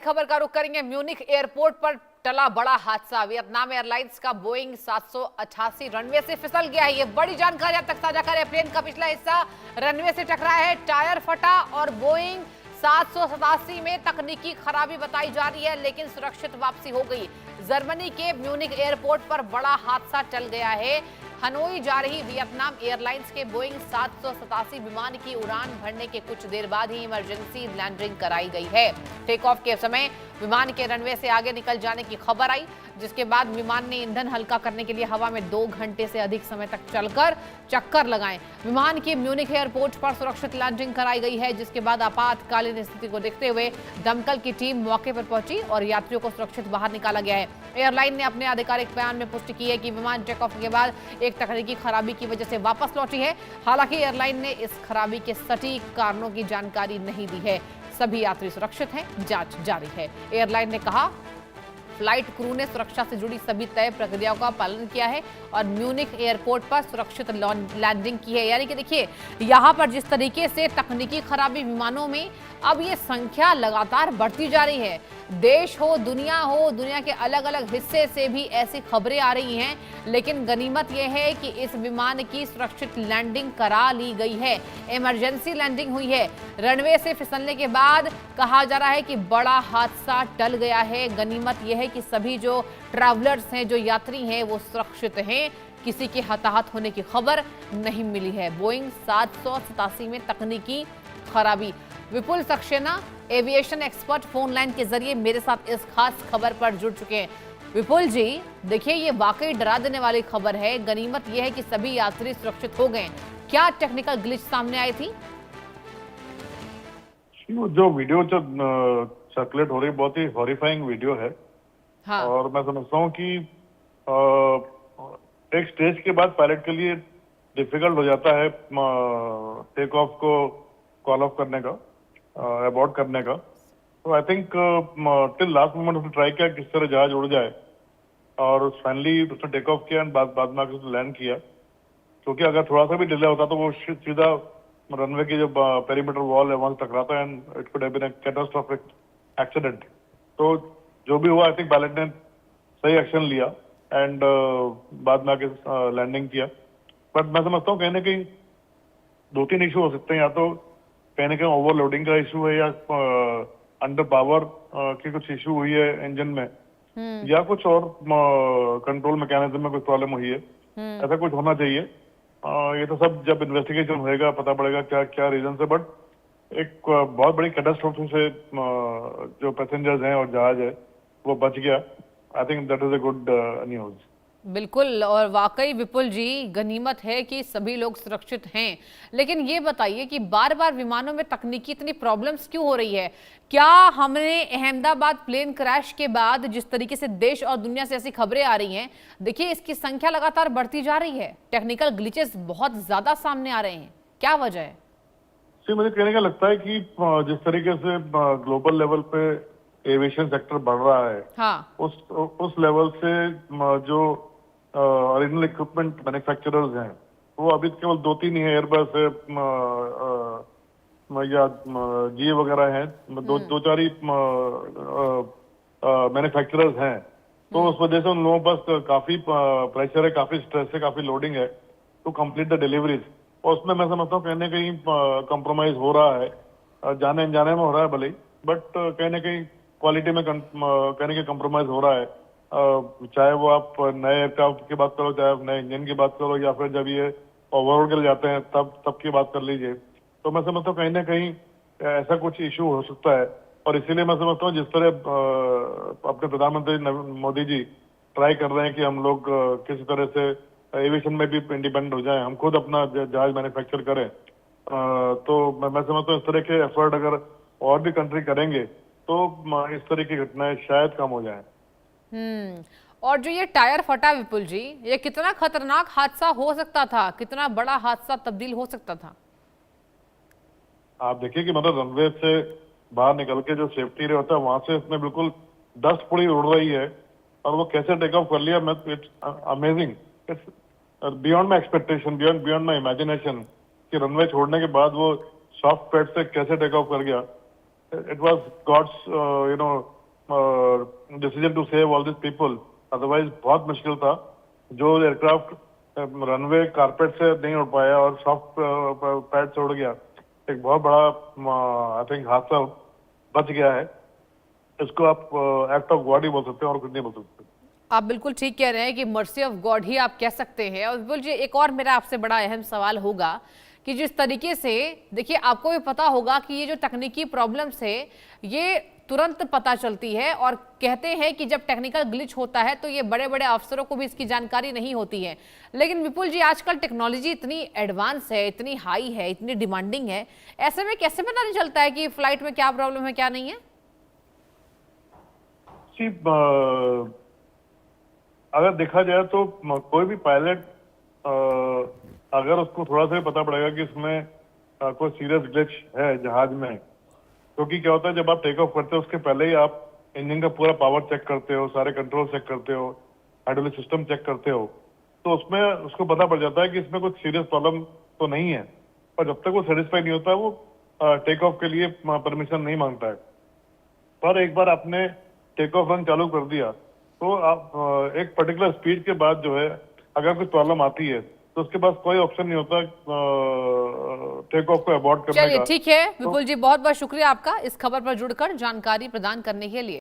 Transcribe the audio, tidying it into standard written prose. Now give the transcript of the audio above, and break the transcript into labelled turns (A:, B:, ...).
A: खबर का रुख करेंगे। म्यूनिख एयरपोर्ट पर टला बड़ा हादसा। वियतनाम एयरलाइंस का बोइंग 788 रनवे से फिसल गया है। ये बड़ी जानकारी अब तक साझा करें। प्लेन का पिछला हिस्सा रनवे से टकराया है, टायर फटा और बोइंग 787 में तकनीकी खराबी बताई जा रही है, लेकिन सुरक्षित वापसी हो गई। जर्मनी के म्यूनिख एयरपोर्ट पर बड़ा हादसा टल गया है। हनोई जा रही वियतनाम एयरलाइंस के बोइंग 787 विमान की उड़ान भरने के कुछ देर बाद ही इमरजेंसी लैंडिंग कराई गई है। टेक ऑफ के समय विमान के रनवे से आगे निकल जाने की खबर आई, जिसके बाद विमान ने ईंधन हल्का करने के लिए हवा में 2 घंटे से अधिक समय तक चलकर चक्कर लगाए। विमान की म्यूनिख एयरपोर्ट पर सुरक्षित लैंडिंग कराई गई है, जिसके बाद आपातकालीन स्थिति को देखते हुए दमकल की टीम मौके पर पहुंची और यात्रियों को सुरक्षित बाहर निकाला गया है। एयरलाइन ने अपने आधिकारिक बयान में पुष्टि की है कि विमान टेक ऑफ के बाद एक तकनीकी खराबी की वजह से वापस लौटी है। हालांकि एयरलाइन ने इस खराबी के सटीक कारणों की जानकारी नहीं दी है। सभी यात्री सुरक्षित हैं, जांच जारी है। एयरलाइन ने कहा फ्लाइट क्रू ने सुरक्षा से जुड़ी सभी तय प्रक्रियाओं का पालन किया है और म्यूनिख एयरपोर्ट पर सुरक्षित लैंडिंग की है। यानी कि देखिए, यहां पर जिस तरीके से तकनीकी खराबी विमानों में अब ये संख्या लगातार बढ़ती जा रही है। देश हो, दुनिया के अलग अलग हिस्से से भी ऐसी खबरें आ रही हैं, लेकिन गनीमत यह है कि इस विमान की सुरक्षित लैंडिंग करा ली गई है। इमरजेंसी लैंडिंग हुई है। रनवे से फिसलने के बाद कहा जा रहा है कि बड़ा हादसा टल गया है। गनीमत यह है कि सभी जो ट्रैवलर्स हैं, जो यात्री हैं, वो सुरक्षित हैं। किसी के हताहत होने की खबर नहीं मिली है। बोइंग 787 में तकनीकी खराबी। Vipul Saxena aviation expert phone line के जरिए मेरे साथ इस खास खबर पर जुड़ चुके हैं। विपुल जी, देखिए, ये वाकई डरा देने वाली खबर है। गनीमत यह है कि सभी यात्री सुरक्षित हो गए। क्या टेक्निकल ग्लिच सामने आई थी?
B: जो वीडियो सर्कुलेट हो रही, बहुत ही हॉरिफाइंग वीडियो है।
A: हाँ।
B: और मैं समझता हूँ कि एक स्टेज के बाद पायलट के लिए डिफिकल्ट हो जाता है टेक ऑफ को कॉल ऑफ करने का, अबॉर्ट करने का। तो I think till last moment उसने ट्राई किया किस तरह जहाज उड़ जाए, और फाइनली उसने टेक ऑफ किया एंड बाद में आकर लैंड किया। क्योंकि अगर थोड़ा सा भी डिले होता तो वो सीधा रनवे की जो पेरीमीटर वॉल है वहां टकराता and it could have been a catastrophic accident. तो जो भी हुआ, आई थिंक पायलट ने सही एक्शन लिया एंड बाद में आके लैंडिंग किया। बट मैं समझता हूँ कहीं ना कहीं 2-3 इशू हो सकते हैं। या तो कहीं ना कहीं ओवरलोडिंग का इशू है, या अंडर पावर की कुछ इशू हुई है इंजन में, या कुछ और कंट्रोल मैकेनिज्म में कुछ प्रॉब्लम हुई है। ऐसा कुछ होना चाहिए। ये तो सब जब इन्वेस्टिगेशन होएगा पता पड़ेगा क्या क्या रीजन है। बट एक बहुत बड़ी कैटास्ट्रोफी से जो पैसेंजर्स हैं और जहाज है वो बच गया। I think that is a good news.
A: बिल्कुल, और वाकई विपुल जी, गनीमत है कि सभी लोग सुरक्षित हैं। लेकिन ये बताइए कि बार बार विमानों में तकनीकी इतनी प्रॉब्लम्स क्यों हो रही है? क्या हमने अहमदाबाद प्लेन क्रैश के बाद जिस तरीके से देश और दुनिया से ऐसी खबरें आ रही हैं, देखिए, इसकी संख्या लगातार बढ़ती जा रही है। टेक्निकल ग्लिचेस बहुत ज्यादा सामने आ रहे हैं। क्या वजह है?
B: मुझे कहने का लगता है कि जिस तरीके से ग्लोबल लेवल पे एविएशन सेक्टर बढ़ रहा है,
A: हाँ।
B: उस लेवल से जो ओरिजिनल इक्विपमेंट मैन्युफैक्चरर्स हैं वो अभी केवल 2-3 ही है। एयरबस है, या जीए वगैरह हैं, दो चार ही मैन्युफैक्चरर्स हैं। तो उस वजह से उन लोगों के पास काफी प्रेशर है, काफी स्ट्रेस है, काफी लोडिंग है टू कंप्लीट द डिलीवरीज। और उसमें मैं समझता हूँ कहीं ना कहीं कंप्रोमाइज हो रहा है, जाने अनजाने में हो रहा है भले ही, बट कहीं ना कहीं क्वालिटी में कहीं ना कहीं कंप्रोमाइज हो रहा है। चाहे वो आप नए एयरक्राफ्ट की बात करो, चाहे आप नए इंजन की बात करो, या फिर जब ये ओवरऑल के लिए जाते हैं तब की बात कर लीजिए। तो मैं समझता हूँ कहीं ना कहीं ऐसा कुछ इशू हो सकता है। और इसीलिए मैं समझता हूँ जिस तरह अपने प्रधानमंत्री मोदी जी ट्राई कर रहे हैं कि हम लोग किसी तरह से एविएशन में भी इंडिपेंडेंट हो जाएं, हम खुद अपना जहाज मैन्युफैक्चर करें। तो मैं समझता हूँ इस तरह के एफर्ट अगर और भी कंट्री करेंगे तो इस तरह की घटनाएं शायद कम हो जाएं।
A: और जो ये टायर फटा, विपुल जी, ये कितना खतरनाक हादसा हो सकता था? कितना बड़ा हादसा तब्दील हो सकता था?
B: आप देखिए कि मतलब रनवे से बाहर निकल के जो सेफ्टी रे होता है वहां से इसमें बिल्कुल डस्ट पूरी उड़ रही है, और वो कैसे टेक ऑफ कर लिया, मैं it's amazing, it's beyond my expectation, beyond my imagination कि रनवे छोड़ने के बाद वो सॉफ्ट पैड से कैसे टेक ऑफ कर गया। it was God's decision to save all these people. Otherwise बहुत मुश्किल था. जो एयरक्राफ्ट रनवे कारपेट से नहीं उड़ पाया और सॉफ्ट पैड से उड़ गया, एक बहुत बड़ा आई थिंक हादसा बच गया है. इसको आप एक्ट ऑफ गॉड ही बोल सकते हैं और कुछ नहीं बोल सकते.
A: आप बिल्कुल ठीक कह रहे हैं कि मर्सी ऑफ गॉड ही आप कह सकते हैं। और बिल्कुल जी, एक और मेरा आपसे बड़ा अहम सवाल होगा कि जिस तरीके से देखिए, आपको भी पता होगा कि ये जो तकनीकी प्रॉब्लम्स है ये तुरंत पता चलती है, और कहते हैं कि जब टेक्निकल ग्लिच होता है तो ये बड़े बड़े अफसरों को भी इसकी जानकारी नहीं होती है। लेकिन विपुल जी, आजकल टेक्नोलॉजी इतनी एडवांस है, इतनी हाई है, इतनी डिमांडिंग है, ऐसे में कैसे पता नहीं चलता है कि फ्लाइट में क्या प्रॉब्लम है क्या नहीं है?
B: अगर देखा जाए तो कोई भी पायलट अगर उसको थोड़ा सा भी पता पड़ेगा कि इसमें कोई सीरियस ग्लिच है जहाज में, क्योंकि क्या होता है जब आप टेक ऑफ करते हो उसके पहले ही आप इंजन का पूरा पावर चेक करते हो, सारे कंट्रोल चेक करते हो, हाइड्रोलिक सिस्टम चेक करते हो, तो उसमें उसको पता पड़ जाता है कि इसमें कुछ सीरियस प्रॉब्लम तो नहीं है. पर जब तक वो सेटिस्फाई नहीं होता वो टेक ऑफ के लिए परमिशन नहीं मांगता है. पर एक बार आपने टेक ऑफ रन चालू कर दिया तो आप एक पर्टिकुलर स्पीड के बाद जो है अगर कुछ प्रॉब्लम आती है तो उसके पास कोई ऑप्शन नहीं होता टेक ऑफ को अबॉर्ट करने
A: चलिए
B: का.
A: ठीक है विपुल जी, बहुत बहुत शुक्रिया आपका इस खबर पर जुड़कर जानकारी प्रदान करने के लिए।